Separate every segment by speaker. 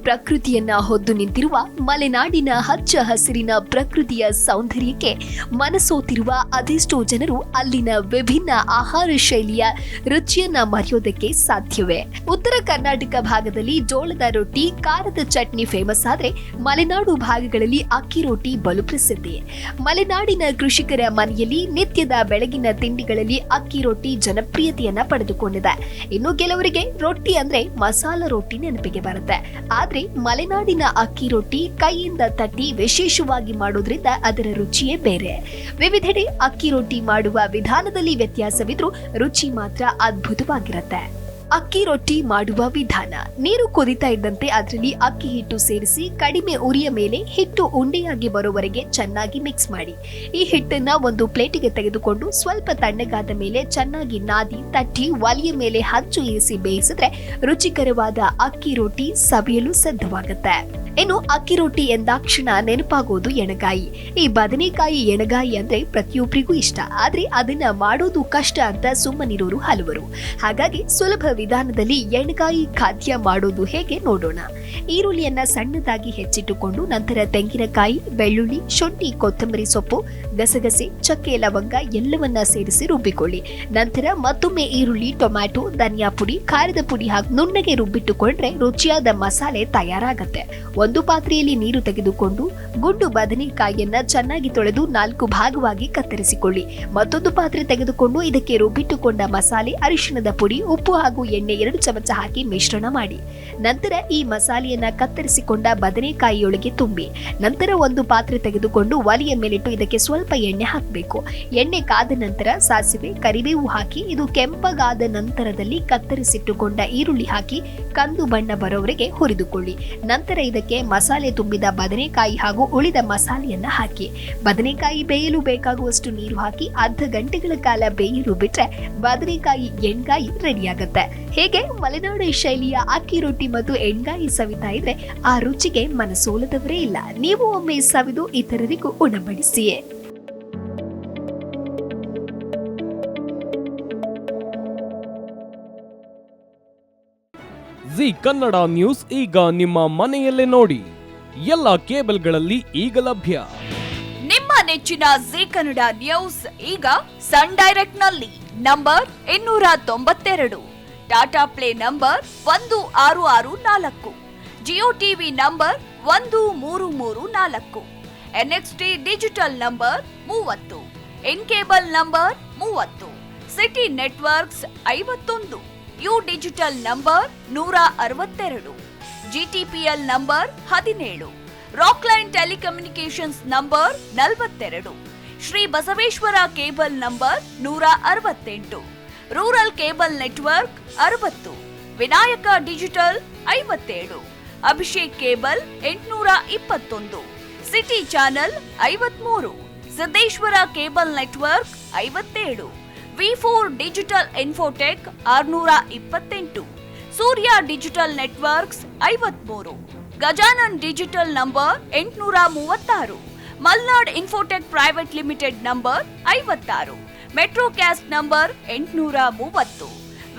Speaker 1: ಪ್ರಕೃತಿಯನ್ನ ಹೊದ್ದು ನಿಂತಿರುವ ಮಲೆನಾಡಿನ ಹಚ್ಚ ಹಸಿರಿನ ಪ್ರಕೃತಿಯ ಸೌಂದರ್ಯಕ್ಕೆ ಮನಸೋತಿರುವ ಅದೆಷ್ಟೋ ಜನರು ಅಲ್ಲಿನ ವಿಭಿನ್ನ ಆಹಾರ ಶೈಲಿಯ ರುಚಿಯನ್ನ ಮರೆಯೋದಕ್ಕೆ ಸಾಧ್ಯವೇ? ಉತ್ತರ ಕರ್ನಾಟಕ ಭಾಗದಲ್ಲಿ ಜೋಳದ ರೊಟ್ಟಿ, ಖಾರದ ಚಟ್ನಿ ಫೇಮಸ್ ಆದ್ರೆ ಮಲೆನಾಡು ಭಾಗಗಳಲ್ಲಿ ಅಕ್ಕಿ ರೊಟ್ಟಿ ಬಲು ಪ್ರಸಿದ್ಧಿ. ಮಲೆನಾಡಿನ ಕೃಷಿಕರ ಮನೆಯಲ್ಲಿ ನಿತ್ಯದ ಬೆಳಗಿನ ತಿಂಡಿಗಳಲ್ಲಿ ಅಕ್ಕಿ ರೊಟ್ಟಿ ಜನಪ್ರಿಯತೆಯನ್ನ ಪಡೆದುಕೊಂಡಿದೆ. ಇನ್ನು ಕೆಲವರಿಗೆ ರೊಟ್ಟಿ ಅಂದ್ರೆ ಮಸಾಲ ರೊಟ್ಟಿ ನೆನಪಿಗೆ ಬರುತ್ತೆ. ಆದ್ರೆ ಮಲೆನಾಡಿನ ಅಕ್ಕಿ ರೊಟ್ಟಿ ಕೈಯಿಂದ ತಟ್ಟಿ ವಿಶೇಷವಾಗಿ ಮಾಡೋದ್ರಿಂದ ಅದರ ರುಚಿಯೇ ಬೇರೆ. ವಿವಿಧೆಡೆ ಅಕ್ಕಿ ರೊಟ್ಟಿ ಮಾಡುವ ವಿಧಾನದಲ್ಲಿ ವ್ಯತ್ಯಾಸವಿದ್ರೂ ರುಚಿ ಮಾತ್ರ ಅದ್ಭುತವಾಗಿರುತ್ತೆ. ಅಕ್ಕಿ ರೊಟ್ಟಿ ಮಾಡುವ ವಿಧಾನ: ನೀರು ಕುದಿತಾ ಇದ್ದಂತೆ ಅದರಲ್ಲಿ ಅಕ್ಕಿ ಹಿಟ್ಟು ಸೇರಿಸಿ ಕಡಿಮೆ ಉರಿಯ ಮೇಲೆ ಹಿಟ್ಟು ಉಂಡೆಯಾಗಿ ಬರೋವರೆಗೆ ಚೆನ್ನಾಗಿ ಮಿಕ್ಸ್ ಮಾಡಿ. ಈ ಹಿಟ್ಟನ್ನ ಒಂದು ಪ್ಲೇಟಿಗೆ ತೆಗೆದುಕೊಂಡು ಸ್ವಲ್ಪ ತಣ್ಣಗಾದ ಮೇಲೆ ಚೆನ್ನಾಗಿ ನಾದಿ ತಟ್ಟಿ ಒಲೆಯ ಮೇಲೆ ಹಚ್ಚು ಇರಿಸಿ ಬೇಯಿಸಿದ್ರೆ ರುಚಿಕರವಾದ ಅಕ್ಕಿ ರೊಟ್ಟಿ ಸವಿಯಲು ಸಿದ್ಧವಾಗುತ್ತೆ. ಇನ್ನು ಅಕ್ಕಿ ರೊಟ್ಟಿ ಎಂದಾಕ್ಷಣ ನೆನಪಾಗೋದು ಎಣಗಾಯಿ. ಈ ಬದನೆಕಾಯಿ ಎಣಗಾಯಿ ಅಂದ್ರೆ ಪ್ರತಿಯೊಬ್ಬರಿಗೂ ಇಷ್ಟ. ಆದ್ರೆ ಅದನ್ನ ಮಾಡೋದು ಕಷ್ಟ ಅಂತ ಸುಮ್ಮನಿರೋರು ಹಲವರು. ಹಾಗಾಗಿ ಸುಲಭ ವಿಧಾನದಲ್ಲಿ ಎಣಗಾಯಿ ಖಾದ್ಯ ಮಾಡೋದು ಹೇಗೆ ನೋಡೋಣ. ಈರುಳ್ಳಿಯನ್ನ ಸಣ್ಣದಾಗಿ ಹೆಚ್ಚಿಟ್ಟುಕೊಂಡು ನಂತರ ತೆಂಗಿನಕಾಯಿ, ಬೆಳ್ಳುಳ್ಳಿ, ಶುಂಠಿ, ಕೊತ್ತಂಬರಿ ಸೊಪ್ಪು, ಗಸಗಸೆ, ಚಕ್ಕೆ, ಲವಂಗ ಎಲ್ಲವನ್ನ ಸೇರಿಸಿ ರುಬ್ಬಿಕೊಳ್ಳಿ. ನಂತರ ಮತ್ತೊಮ್ಮೆ ಈರುಳ್ಳಿ, ಟೊಮ್ಯಾಟೊ, ಧನಿಯಾ ಪುಡಿ, ಖಾರದ ಪುಡಿ ಹಾಕಿ ನುಣ್ಣಗೆ ರುಬ್ಬಿಟ್ಟುಕೊಂಡ್ರೆ ರುಚಿಯಾದ ಮಸಾಲೆ ತಯಾರಾಗತ್ತೆ. ಒಂದು ಪಾತ್ರೆಯಲ್ಲಿ ನೀರು ತೆಗೆದುಕೊಂಡು ಗುಂಡು ಬದನೆಕಾಯಿಯನ್ನ ಚೆನ್ನಾಗಿ ತೊಳೆದು 4 ಭಾಗವಾಗಿ ಕತ್ತರಿಸಿಕೊಳ್ಳಿ. ಮತ್ತೊಂದು ಪಾತ್ರೆ ತೆಗೆದುಕೊಂಡು ಇದಕ್ಕೆ ರುಬ್ಬಿಟ್ಟುಕೊಂಡ ಮಸಾಲೆ, ಅರಿಶಿಣದ ಪುಡಿ, ಉಪ್ಪು ಹಾಗೂ ಎಣ್ಣೆ 2 ಚಮಚ ಹಾಕಿ ಮಿಶ್ರಣ ಮಾಡಿ. ನಂತರ ಈ ಮಸಾಲೆಯನ್ನ ಕತ್ತರಿಸಿಕೊಂಡ ಬದನೆಕಾಯಿಯೊಳಗೆ ತುಂಬಿ ನಂತರ ಒಂದು ಪಾತ್ರೆ ತೆಗೆದುಕೊಂಡು ಒಲೆಯ ಮೇಲಿಟ್ಟು ಇದಕ್ಕೆ ಸ್ವಲ್ಪ ಎಣ್ಣೆ ಹಾಕಬೇಕು. ಎಣ್ಣೆ ಕಾದ ನಂತರ ಸಾಸಿವೆ, ಕರಿಬೇವು ಹಾಕಿ ಇದು ಕೆಂಪಗಾದ ನಂತರದಲ್ಲಿ ಕತ್ತರಿಸಿಟ್ಟುಕೊಂಡ ಈರುಳ್ಳಿ ಹಾಕಿ ಕಂದು ಬಣ್ಣ ಬರೋವರೆಗೆ ಹುರಿದುಕೊಳ್ಳಿ. ನಂತರ ಇದಕ್ಕೆ ಮಸಾಲೆ ತುಂಬಿದ ಬದನೆಕಾಯಿ ಹಾಗೂ ಉಳಿದ ಮಸಾಲೆಯನ್ನ ಹಾಕಿ ಬದನೆಕಾಯಿ ಬೇಯಲು ಬೇಕಾಗುವಷ್ಟು ನೀರು ಹಾಕಿ ಅರ್ಧ ಗಂಟೆಗಳ ಕಾಲ ಬೇಯಲು ಬಿಟ್ರೆ ಬದನೆಕಾಯಿ ಎಣ್ಗಾಯಿ ರೆಡಿಯಾಗತ್ತೆ. ಹೇಗೆ ಮಲೆನಾಡು ಶೈಲಿಯ ಅಕ್ಕಿ ರೊಟ್ಟಿ ಮತ್ತು ಎಣ್ಗಾಯಿ ಸವಿತಾ ಇದ್ರೆ ಆ ರುಚಿಗೆ ಮನಸೋಲದವರೇ ಇಲ್ಲ. ನೀವು ಒಮ್ಮೆ ಸವಿದು ಇತರರಿಗೂ ಉಣಬಡಿಸಿಯೇ.
Speaker 2: ಜಿ ಕನ್ನಡ ನ್ಯೂಸ್ ಈಗ ನಿಮ್ಮ ಮನೆಯಲ್ಲೇ ನೋಡಿ. ಎಲ್ಲ ಕೇಬಲ್ಗಳಲ್ಲಿ ಈಗ ಲಭ್ಯ.
Speaker 3: ನಿಮ್ಮ ನೆಚ್ಚಿನ ಜಿ ಕನ್ನಡ ನ್ಯೂಸ್ ಈಗ ಸನ್ ಡೈರೆಕ್ಟ್ ನಲ್ಲಿ number 292, Tata Play number 1664, Jio TV number 1334, NXT digital number 30, in cable number 30, city networks 51, U digital number 162, GTPL number 17, Rockline telecommunications number 42, Shri Basaveshwara cable number 168, rural cable network 60, Vinayaka digital 57, Abhishek cable 821, city channel 53, Siddeshwara cable network 57, ವಿ4 digital infotech 628, Surya digital networks 53, Gajanan digital number 836, Malnad infotech private limited number 56, Metrocast number 830,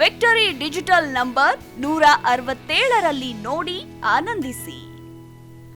Speaker 3: victory digital number 167ರಲ್ಲಿ ನೋಡಿ ಆನಂದಿಸಿ.